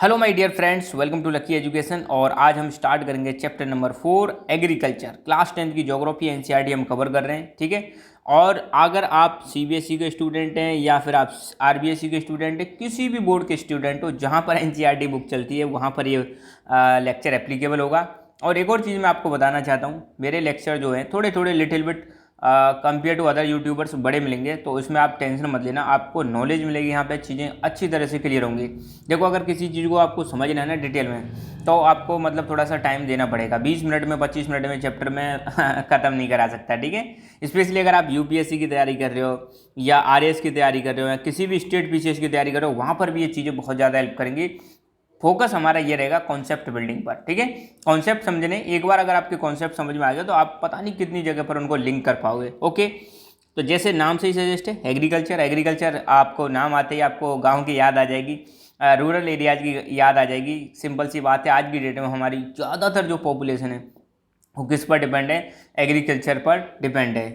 Hello my dear friends, welcome to Lucky Education. और आज हम स्टार्ट करेंगे चैप्टर नंबर 4 एग्रीकल्चर। क्लास 10 की ज्योग्राफी एनसीईआरटी हम कवर कर रहे हैं, ठीक है। और अगर आप सीबीएसई के स्टूडेंट हैं या फिर आप आरबीएसई के स्टूडेंट हैं, किसी भी बोर्ड के स्टूडेंट हो जहाँ पर एनसीईआरटी बुक चलती है वहाँ पर ये लेक्चर एप्लीकेबल होगा। और एक और चीज़ मैं आपको बताना चाहता हूँ, मेरे लेक्चर जो हैं थोड़े थोड़े little bit compare to other YouTubers बड़े मिलेंगे, तो इसमें आप टेंशन मत लेना, आपको नॉलेज मिलेगी। यहाँ पे चीज़ें अच्छी तरह से क्लियर होंगी। देखो, अगर किसी चीज़ को आपको समझना है ना डिटेल में, तो आपको मतलब थोड़ा सा टाइम देना पड़ेगा। 20 मिनट में 25 मिनट में चैप्टर में ख़त्म नहीं करा सकता, ठीक है। स्पेशली अगर आप यूपीएससी की तैयारी कर रहे हो या आरएएस की तैयारी कर रहे हो या किसी भी स्टेट पीसीएस की तैयारी कर रहे हो, वहाँ पर भी ये चीज़ें बहुत ज़्यादा हेल्प करेंगी। फोकस हमारा ये रहेगा कॉन्सेप्ट बिल्डिंग पर, ठीक है। कॉन्सेप्ट समझने, एक बार अगर आपके कॉन्सेप्ट समझ में आ गया तो आप पता नहीं कितनी जगह पर उनको लिंक कर पाओगे। ओके, तो जैसे नाम से ही सजेस्ट है एग्रीकल्चर। एग्रीकल्चर आपको नाम आते ही आपको गांव की याद आ जाएगी, रूरल एरियाज की याद आ जाएगी। सिंपल सी बात है, आज की डेट में हमारी ज़्यादातर जो पॉपुलेशन है वो किस पर डिपेंड है? एग्रीकल्चर पर डिपेंड है।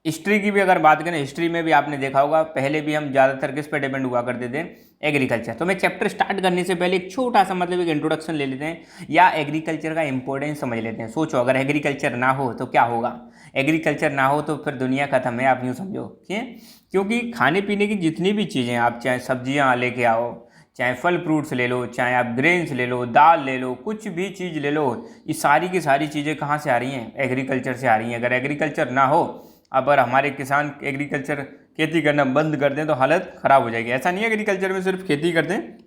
हिस्ट्री की भी अगर बात करें, हिस्ट्री में भी आपने देखा होगा, पहले भी हम ज़्यादातर किस पर डिपेंड हुआ करते थे? एग्रीकल्चर। तो मैं चैप्टर स्टार्ट करने से पहले एक छोटा सा मतलब एक इंट्रोडक्शन ले लेते हैं या एग्रीकल्चर का इंपॉर्टेंस समझ लेते हैं। सोचो, अगर एग्रीकल्चर ना हो तो क्या होगा? एग्रीकल्चर ना हो तो फिर दुनिया खत्म है, आप यूँ समझो, ठीक है। क्योंकि खाने पीने की जितनी भी चीज़ें, आप चाहे सब्जियाँ लेके आओ, चाहे फल फ्रूट्स ले लो, चाहे आप ग्रेन्स ले लो, दाल ले लो, कुछ भी चीज़ ले लो, ये सारी की सारी चीज़ें कहाँ से आ रही हैं? एग्रीकल्चर से आ रही हैं। अगर एग्रीकल्चर ना हो, अगर हमारे किसान एग्रीकल्चर खेती करना बंद कर दें तो हालत ख़राब हो जाएगी। ऐसा नहीं है एग्रीकल्चर में सिर्फ खेती करते हैं,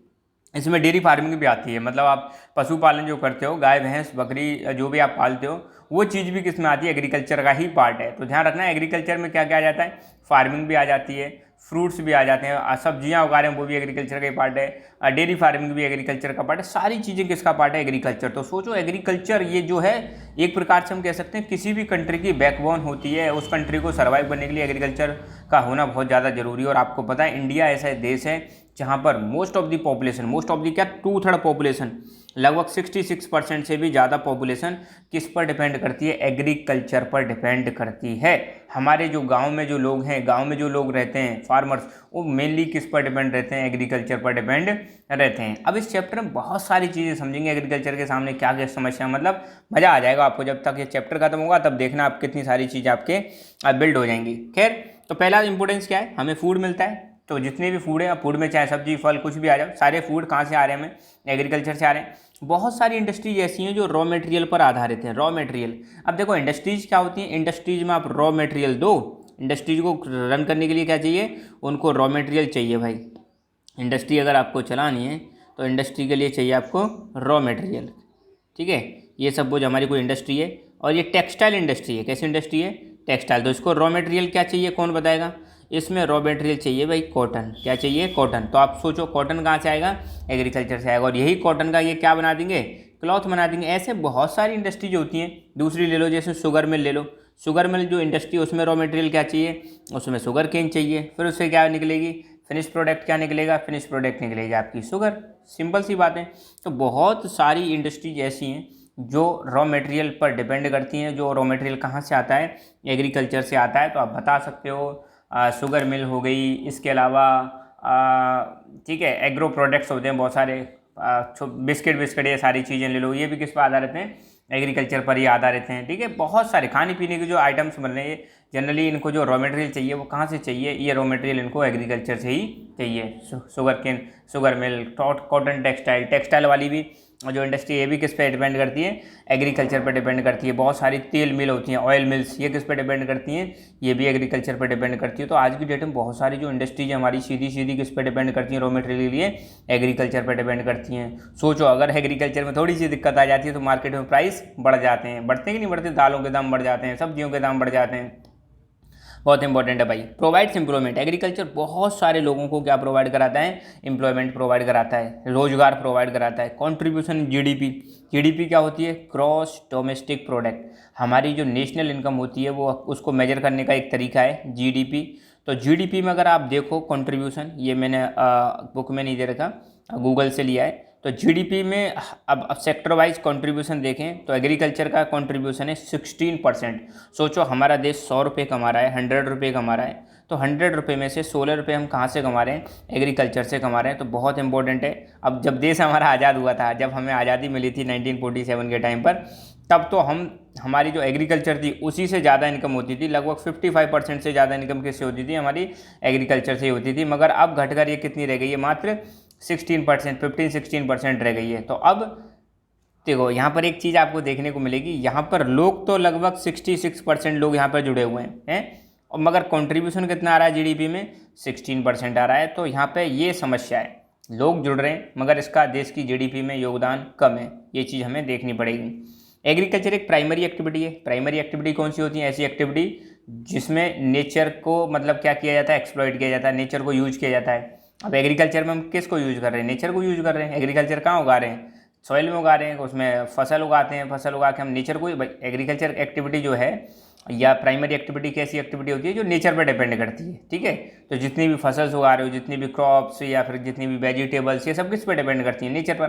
इसमें डेयरी फार्मिंग भी आती है। मतलब आप पशुपालन जो करते हो, गाय भैंस बकरी जो भी आप पालते हो, वो चीज़ भी किस में आती है? एग्रीकल्चर का ही पार्ट है। तो ध्यान रखना, एग्रीकल्चर में क्या क्या आ जाता है? फार्मिंग भी आ जाती है, फ्रूट्स भी आ जाते हैं, सब्जियां उगा रहे हैं वो भी एग्रीकल्चर का ही पार्ट है, डेयरी फार्मिंग भी एग्रीकल्चर का पार्ट है। सारी चीज़ें किसका पार्ट है? एग्रीकल्चर। तो सोचो, एग्रीकल्चर ये जो है एक प्रकार से हम कह सकते हैं किसी भी कंट्री की बैकबोन होती है। उस कंट्री को सर्वाइव करने के लिए एग्रीकल्चर का होना बहुत ज़्यादा जरूरी है। और आपको पता है, इंडिया ऐसा देश है जहाँ पर most of the population, most of the क्या, 2/3 पॉपुलेशन, लगभग 66% से भी ज़्यादा पॉपुलेशन किस पर डिपेंड करती है? एग्रीकल्चर पर डिपेंड करती है। हमारे जो गांव में जो लोग हैं, गांव में जो लोग रहते हैं फार्मर्स, वो मेनली किस पर डिपेंड रहते हैं? एग्रीकल्चर पर डिपेंड रहते हैं। अब इस चैप्टर में बहुत सारी चीज़ें समझेंगे, एग्रीकल्चर के सामने क्या क्या समस्या, मतलब मज़ा आ जाएगा आपको। जब तक ये चैप्टर खत्म होगा तब देखना आप कितनी सारी चीज़ें आपके बिल्ड हो जाएंगी। खैर, तो पहला इंपॉर्टेंस क्या है? हमें फूड मिलता है। तो जितने भी फूड है, फूड में चाहे सब्जी फल कुछ भी आ जाए, सारे फूड कहाँ से आ रहे हैं? हमें एग्रीकल्चर से आ रहे हैं। बहुत सारी इंडस्ट्रीज ऐसी हैं जो रॉ मटेरियल पर आधारित हैं। रॉ मटेरियल, अब देखो इंडस्ट्रीज क्या होती हैं? इंडस्ट्रीज में आप रॉ मटेरियल दो, इंडस्ट्रीज को रन करने के लिए क्या चाहिए? उनको रॉ मटेरियल चाहिए भाई। इंडस्ट्री अगर आपको चलानी है तो इंडस्ट्री के लिए चाहिए आपको रॉ मटेरियल, ठीक है। ये सब वो जो हमारी कोई इंडस्ट्री है, और ये टेक्सटाइल इंडस्ट्री है। कैसी इंडस्ट्री है? टेक्सटाइल। तो इसको रॉ मटेरियल क्या चाहिए, कौन बताएगा? इसमें रॉ मटेरियल चाहिए भाई कॉटन। क्या चाहिए? कॉटन। तो आप सोचो, कॉटन कहाँ से आएगा? एग्रीकल्चर से आएगा। और यही कॉटन का ये क्या बना देंगे? क्लॉथ बना देंगे। ऐसे बहुत सारी इंडस्ट्रीज होती हैं। दूसरी ले लो, जैसे शुगर मिल ले लो। शुगर मिल जो इंडस्ट्री, उसमें रॉ मटेरियल क्या चाहिए? उसमें शुगर केन चाहिए। फिर उससे क्या निकलेगी? फिनिश प्रोडक्ट क्या निकलेगा? फिनिश प्रोडक्ट निकलेगी आपकी शुगर। सिंपल सी बात है। तो बहुत सारी इंडस्ट्रीज ऐसी हैं जो रॉ मटेरियल पर डिपेंड करती हैं। जो रॉ मटेरियल कहाँ से आता है? एग्रीकल्चर से आता है। तो आप बता सकते हो शुगर मिल हो गई, इसके अलावा ठीक है, एग्रो प्रोडक्ट्स होते हैं बहुत सारे, बिस्किट बिस्किट, ये सारी चीज़ें ले लो, ये भी किस पर आधारित हैं? एग्रीकल्चर पर ही आधारित हैं, ठीक है। बहुत सारे खाने पीने के जो आइटम्स बन रहे हैं, जनरली इनको जो रॉ मटेरियल चाहिए वो कहाँ से चाहिए? ये रॉ मटेरियल इनको एग्रीकल्चर से ही चाहिए। Sugar cane, sugar mill, cotton, textile. Textile वाली भी जो इंडस्ट्री, ये भी किस पे डिपेंड करती है? एग्रीकल्चर पर डिपेंड करती है। बहुत सारी तेल मिल होती हैं, ऑयल मिल्स, ये किस पे डिपेंड करती हैं? ये भी एग्रीकल्चर पर डिपेंड करती है। तो आज की डेट में बहुत सारी जो इंडस्ट्रीज हमारी सीधी सीधी किस पे डिपेंड करती हैं? रॉ मटेरियल के लिए एग्रीकल्चर पर डिपेंड करती हैं। सोचो, अगर एग्रीकल्चर में थोड़ी सी दिक्कत आ जाती है तो मार्केट में प्राइस बढ़ जाते हैं। बढ़ते कि नहीं बढ़ते? दालों के दाम बढ़ जाते हैं, सब्जियों के दाम बढ़ जाते हैं। बहुत इंपॉर्टेंट है भाई। Provides employment. एग्रीकल्चर बहुत सारे लोगों को क्या प्रोवाइड कराता है? एम्प्लॉयमेंट प्रोवाइड कराता है, रोजगार प्रोवाइड कराता है। Contribution GDP. जीडीपी क्या होती है? Gross domestic product. हमारी जो नेशनल इनकम होती है वो, उसको मेजर करने का एक तरीका है जीडीपी। तो जीडीपी में अगर आप देखो कंट्रीब्यूशन, ये मैंने बुक में नहीं दे रखा, गूगल से लिया है। तो जीडीपी में अब सेक्टर वाइज कंट्रीब्यूशन देखें तो एग्रीकल्चर का कंट्रीब्यूशन है 16%। सोचो, हमारा देश 100 रुपये कमा रहा है, 100 रुपये कमा रहा है, तो 100 रुपये में से 16 रुपये हम कहाँ से कमा रहे हैं, एग्रीकल्चर से कमा रहे हैं। तो बहुत इंपॉर्टेंट है। अब जब देश हमारा आज़ाद हुआ था, जब हमें आज़ादी मिली थी 1947 के टाइम पर, तब तो हमारी जो एग्रीकल्चर थी उसी से ज़्यादा इनकम होती थी। लगभग 55% से ज़्यादा इनकम किससे होती थी, हमारी एग्रीकल्चर से होती थी। मगर अब घटकर ये कितनी रह गई है, मात्र 16%, 15-16% रह गई है। तो अब देखो यहाँ पर एक चीज़ आपको देखने को मिलेगी, यहाँ पर लोग तो लगभग 66% लोग यहाँ पर जुड़े हुए हैं और मगर कंट्रीब्यूशन कितना आ रहा है जीडीपी में, 16% आ रहा है। तो यहाँ पे ये समस्या है, लोग जुड़ रहे हैं मगर इसका देश की जीडीपी में योगदान कम है। ये चीज़ हमें देखनी पड़ेगी। एग्रीकल्चर एक प्राइमरी एक्टिविटी है। प्राइमरी एक्टिविटी कौन सी होती है, ऐसी एक्टिविटी जिसमें नेचर को मतलब क्या किया जाता है, एक्सप्लॉइट किया जाता है, नेचर को यूज किया जाता है। अब एग्रीकल्चर में हम किसको यूज कर रहे हैं, नेचर को यूज कर रहे हैं। एग्रीकल्चर कहाँ उगा रहे हैं, सॉइल में उगा रहे हैं, उसमें फसल उगाते हैं, फसल उगा के हम नेचर को, एग्रीकल्चर एक्टिविटी जो है या प्राइमरी एक्टिविटी कैसी एक्टिविटी होती है जो नेचर पर डिपेंड करती है, ठीक है। तो जितनी भी फसल उगा रहे हो, जितनी भी क्रॉप्स या फिर जितनी भी वेजिटेबल्स, ये सब किस पर डिपेंड करती है, नेचर पर।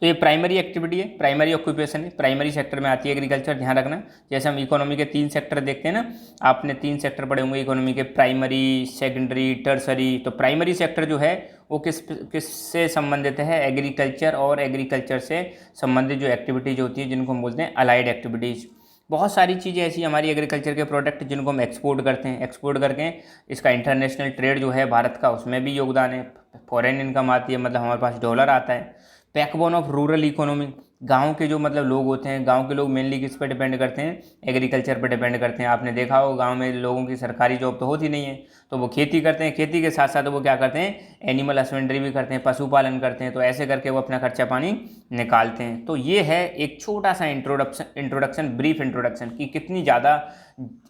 तो ये प्राइमरी एक्टिविटी है, प्राइमरी ऑक्यूपेशन है, प्राइमरी सेक्टर में आती है एग्रीकल्चर। ध्यान रखना, जैसे हम इकोनॉमी के 3 सेक्टर देखते हैं ना, आपने 3 सेक्टर पढ़े होंगे इकोनॉमी के, प्राइमरी, सेकेंडरी, टर्सरी। तो प्राइमरी सेक्टर जो है वो किससे संबंधित है, एग्रीकल्चर और एग्रीकल्चर से संबंधित जो एक्टिविटीज होती है जिनको हम बोलते हैं अलाइड एक्टिविटीज़। बहुत सारी चीज़ें ऐसी हमारी एग्रीकल्चर के प्रोडक्ट जिनको हम एक्सपोर्ट करते हैं, एक्सपोर्ट करके इसका इंटरनेशनल ट्रेड जो है भारत का, उसमें भी योगदान है। फॉरेन इनकम आती है, मतलब हमारे पास डॉलर आता है। बैकबोन ऑफ रूरल इकोनॉमी, गांव के जो मतलब लोग होते हैं, गांव के लोग मेनली किस पर डिपेंड करते हैं, एग्रीकल्चर पर डिपेंड करते हैं। आपने देखा हो गांव में लोगों की सरकारी जॉब तो होती नहीं है, तो वो खेती करते हैं, खेती के साथ साथ वो क्या करते हैं, एनिमल हस्बेंड्री भी करते हैं, पशुपालन करते हैं। तो ऐसे करके वो अपना खर्चा पानी निकालते हैं। तो ये है एक छोटा सा इंट्रोडक्शन, ब्रीफ इंट्रोडक्शन कि कितनी ज़्यादा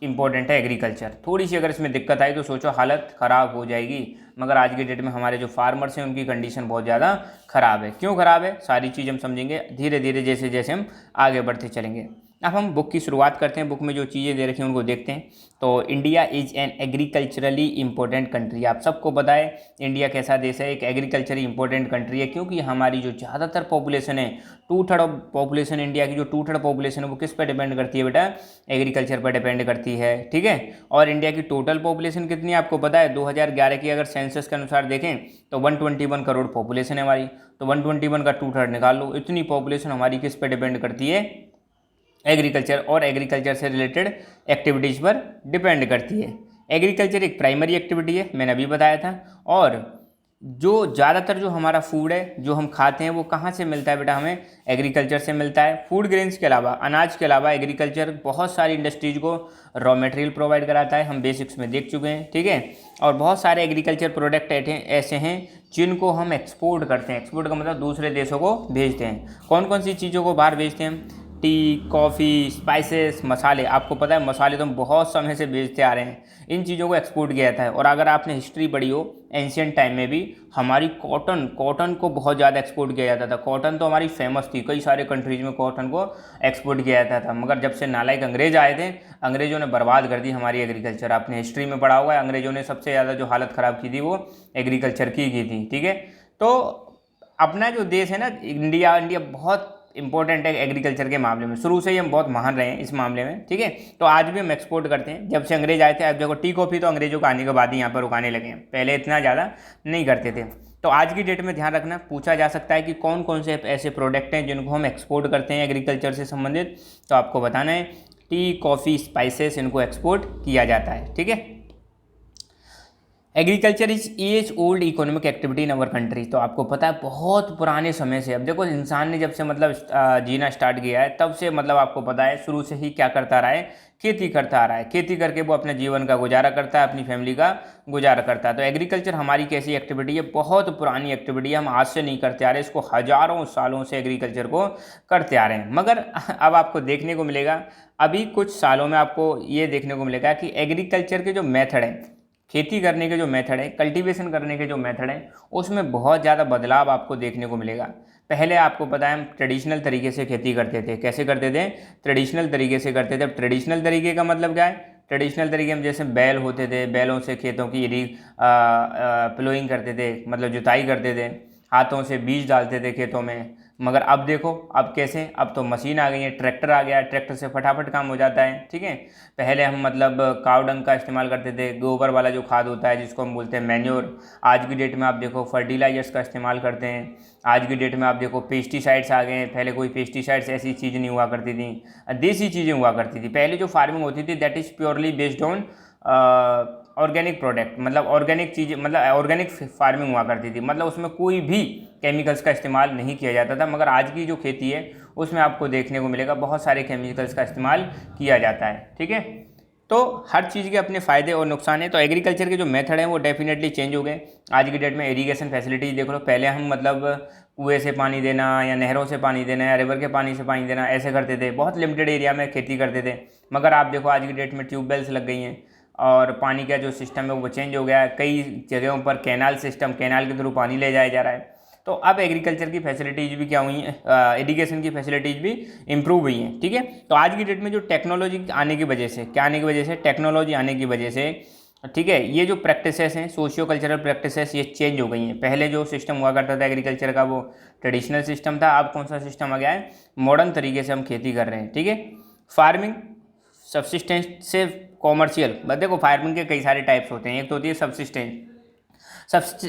इंपॉर्टेंट है एग्रीकल्चर। थोड़ी सी अगर इसमें दिक्कत आई तो सोचो हालत ख़राब हो जाएगी। मगर आज के डेट में हमारे जो फार्मर्स हैं उनकी कंडीशन बहुत ज़्यादा ख़राब है। क्यों ख़राब है, सारी चीज़ हम समझेंगे धीरे धीरे जैसे जैसे हम आगे बढ़ते चलेंगे। अब हम बुक की शुरुआत करते हैं। बुक में जो चीज़ें दे रखी हैं उनको देखते हैं। तो India is an agriculturally important country. आप सबको पता है इंडिया कैसा देश है, एक एग्रीकल्चरली इंपॉर्टेंट कंट्री है, क्योंकि हमारी जो ज़्यादातर पॉपुलेशन है, 2/3 ऑफ पॉपुलेशन, इंडिया की जो 2/3 पॉपुलेशन है वो किस पर डिपेंड करती है बेटा, एग्रीकल्चर पर डिपेंड करती है, ठीक है। और इंडिया की टोटल पॉपुलेशन कितनी है आपको पता है, 2011 की अगर सेंसस के अनुसार देखें तो 121 करोड़ पॉपुलेशन है हमारी। तो 121 का 2/3 निकाल लो। इतनी पॉपुलेशन हमारी किस पर डिपेंड करती है, एग्रीकल्चर और एग्रीकल्चर से रिलेटेड एक्टिविटीज़ पर डिपेंड करती है। एग्रीकल्चर एक प्राइमरी एक्टिविटी है, मैंने अभी बताया था। और जो ज़्यादातर जो हमारा फूड है जो हम खाते हैं वो कहाँ से मिलता है बेटा, हमें एग्रीकल्चर से मिलता है। फूड ग्रेन्स के अलावा, अनाज के अलावा एग्रीकल्चर बहुत सारी इंडस्ट्रीज को रॉ मटेरियल प्रोवाइड कराता है, हम बेसिक्स में देख चुके हैं, ठीक है। और बहुत सारे एग्रीकल्चर प्रोडक्ट ऐसे हैं जिनको हम एक्सपोर्ट करते हैं। एक्सपोर्ट का मतलब दूसरे देशों को भेजते हैं। कौन कौन सी चीज़ों को बाहर भेजते हैं हम, टी, कॉफ़ी, स्पाइसेस, मसाले। आपको पता है मसाले तो हम बहुत समय से बेचते आ रहे हैं, इन चीज़ों को एक्सपोर्ट किया जाता है। और अगर आपने हिस्ट्री पढ़ी हो, एंशियंट टाइम में भी हमारी कॉटन को बहुत ज़्यादा एक्सपोर्ट किया जाता था। कॉटन तो हमारी फेमस थी, कई सारे कंट्रीज़ में कॉटन को एक्सपोर्ट किया जाता था। मगर जब से नालायक अंग्रेज आए थे, अंग्रेज़ों ने बर्बाद कर दी हमारी एग्रीकल्चर। आपने हिस्ट्री में पढ़ा हुआ है, अंग्रेज़ों ने सबसे ज़्यादा जो हालत ख़राब की थी वो एग्रीकल्चर की थी, ठीक है। तो अपना जो देश है ना इंडिया बहुत इंपॉर्टेंट है एग्रीकल्चर के मामले में, शुरू से ही हम बहुत महान रहे हैं इस मामले में, ठीक है। तो आज भी हम एक्सपोर्ट करते हैं। जब से अंग्रेज आए थे, अब देखो टी कॉफ़ी तो अंग्रेजों का आने के बाद ही यहाँ पर उगाने लगे हैं, पहले इतना ज़्यादा नहीं करते थे। तो आज की डेट में ध्यान रखना, पूछा जा सकता है कि कौन कौन से ऐसे प्रोडक्ट हैं जिनको हम एक्सपोर्ट करते हैं एग्रीकल्चर से संबंधित। तो आपको बताना है टी, कॉफ़ी, स्पाइसेस, इनको एक्सपोर्ट किया जाता है, ठीक है। Agriculture is as old economic activity in our country. तो आपको पता है बहुत पुराने समय से, अब देखो इंसान ने जब से मतलब जीना स्टार्ट किया है तब से मतलब आपको पता है शुरू से ही क्या करता रहा है, खेती करता आ रहा है। खेती करके वो अपने जीवन का गुजारा करता है, अपनी फैमिली का गुजारा करता है। तो एग्रीकल्चर हमारी कैसी एक्टिविटी है, बहुत पुरानी एक्टिविटी है, हम आज से नहीं करते आ रहे, इसको हज़ारों सालों से एग्रीकल्चर को करते आ रहे हैं। मगर अब आपको देखने को मिलेगा, अभी कुछ सालों में आपको ये देखने को मिलेगा कि एग्रीकल्चर के जो मेथड हैं, खेती करने के जो मेथड है, कल्टीवेशन करने के जो मेथड है, उसमें बहुत ज़्यादा बदलाव आपको देखने को मिलेगा। पहले आपको पता है हम ट्रेडिशनल तरीके से खेती करते थे। कैसे करते थे, ट्रेडिशनल तरीके से करते थे। अब ट्रेडिशनल तरीके का मतलब क्या है, ट्रेडिशनल तरीके में जैसे बैल होते थे, बैलों से खेतों की प्लोइंग करते थे, मतलब जुताई करते थे, हाथों से बीज डालते थे खेतों में, मगर अब देखो अब कैसे, अब तो मशीन आ गई है, ट्रैक्टर आ गया है, ट्रैक्टर से फटाफट काम हो जाता है। ठीक है, पहले हम मतलब काव डंग का इस्तेमाल करते थे, गोबर वाला जो खाद होता है जिसको हम बोलते हैं मैन्योर। आज की डेट में आप देखो फर्टिलाइजर्स का इस्तेमाल करते हैं। आज की डेट में आप देखो पेस्टिसाइड्स आ गए हैं, पहले कोई पेस्टिसाइड्स ऐसी चीज़ नहीं हुआ करती थी, देसी चीज़ें हुआ करती थी। पहले जो फार्मिंग होती थी that is purely based on organic product, मतलब ऑर्गेनिक चीज़ें, मतलब ऑर्गेनिक फार्मिंग हुआ करती थी, मतलब उसमें कोई भी केमिकल्स का इस्तेमाल नहीं किया जाता था। मगर आज की जो खेती है उसमें आपको देखने को मिलेगा बहुत सारे केमिकल्स का इस्तेमाल किया जाता है। ठीक है, तो हर चीज़ के अपने फ़ायदे और नुकसान है। तो एग्रीकल्चर के जो मेथड हैं वो डेफिनेटली चेंज हो गए। आज की डेट में इरीगेशन फैसिलिटीज़ देख लो, पहले हम मतलब कुएँ से पानी देना या नहरों से पानी देना या रिवर के पानी से पानी देना ऐसे करते थे, बहुत लिमिटेड एरिया में खेती करते थे। मगर आप देखो आज की डेट में ट्यूबवेल्स लग गई हैं और पानी का जो सिस्टम है वो चेंज हो गया है। कई जगहों पर कैनाल सिस्टम, कैनाल के थ्रू पानी ले जाया जा रहा है। तो अब एग्रीकल्चर की फैसिलिटीज़ भी क्या हुई हैं, इरिगेशन की फैसिलिटीज़ भी इम्प्रूव हुई हैं। ठीक है, तो आज की डेट में जो टेक्नोलॉजी आने की वजह से, क्या आने की वजह से, टेक्नोलॉजी आने की वजह से, ठीक है, ये जो प्रैक्टिसेस हैं सोशियो कल्चरल प्रैक्टिसेस ये चेंज हो गई हैं। पहले जो सिस्टम हुआ करता था एग्रीकल्चर का वो ट्रेडिशनल सिस्टम था, अब कौन सा सिस्टम आ गया है, मॉडर्न तरीके से हम खेती कर रहे हैं। ठीक है, फार्मिंग सबसिस्टेंस से कॉमर्शियल, देखो फार्मिंग के कई सारे टाइप्स होते हैं। एक तो होती है सबसिस्टेंस।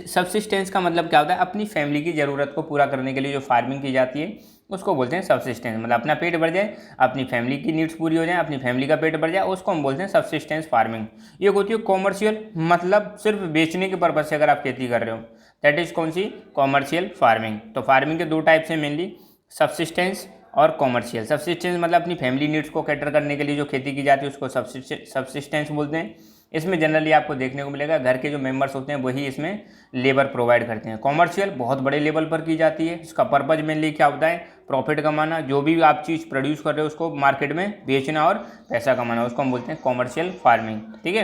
सबसिस्टेंस का मतलब क्या होता है, अपनी फैमिली की ज़रूरत को पूरा करने के लिए जो फार्मिंग की जाती है उसको बोलते हैं सबसिस्टेंस, मतलब अपना पेट भर जाए, अपनी फैमिली की नीड्स पूरी हो जाए, अपनी फैमिली का पेट भर जाए, उसको हम बोलते हैं सबसिस्टेंस फार्मिंग। एक होती है कॉमर्शियल, मतलब सिर्फ बेचने के पर्पज़ से अगर आप खेती कर रहे हो, दैट इज़ कौन सी, कॉमर्शियल फार्मिंग। तो फार्मिंग के दो टाइप्स हैं मेनली, सबसिस्टेंस और कॉमर्शियल। सबसिस्टेंस मतलब अपनी फैमिली नीड्स को कैटर करने के लिए जो खेती की जाती है उसको सबसिस्टेंस बोलते हैं। इसमें जनरली आपको देखने को मिलेगा घर के जो मेंबर्स होते हैं वही इसमें लेबर प्रोवाइड करते हैं। कॉमर्शियल बहुत बड़े लेवल पर की जाती है, इसका पर्पज मेनली क्या होता है, प्रॉफिट कमाना, जो भी आप चीज़ प्रोड्यूस कर रहे हो उसको मार्केट में बेचना और पैसा कमाना, उसको हम बोलते हैं कॉमर्शियल फार्मिंग। ठीक है,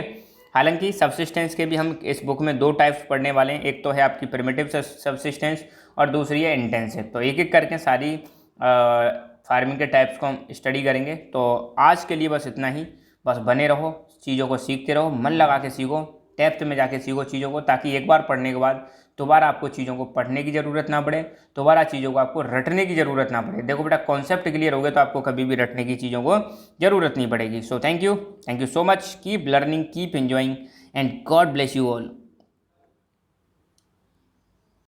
हालांकि सबसिस्टेंस के भी हम इस बुक में दो टाइप्स पढ़ने वाले हैं, एक तो है आपकी प्रिमिटिव सबसिस्टेंस और दूसरी है इंटेंसिव। तो एक एक करके सारी फार्मिंग के टाइप्स को हम स्टडी करेंगे। तो आज के लिए बस इतना ही, बस बने रहो, चीज़ों को सीखते रहो, मन लगा के सीखो, डेप्थ में जाके सीखो चीज़ों को, ताकि एक बार पढ़ने के बाद दोबारा आपको चीज़ों को पढ़ने की ज़रूरत ना पड़े, दोबारा चीज़ों को आपको रटने की ज़रूरत ना पड़े। देखो बेटा, कॉन्सेप्ट क्लियर हो गए तो आपको कभी भी रटने की चीज़ों को ज़रूरत नहीं पड़ेगी। So thank you so much, keep learning, keep enjoying and God bless you all.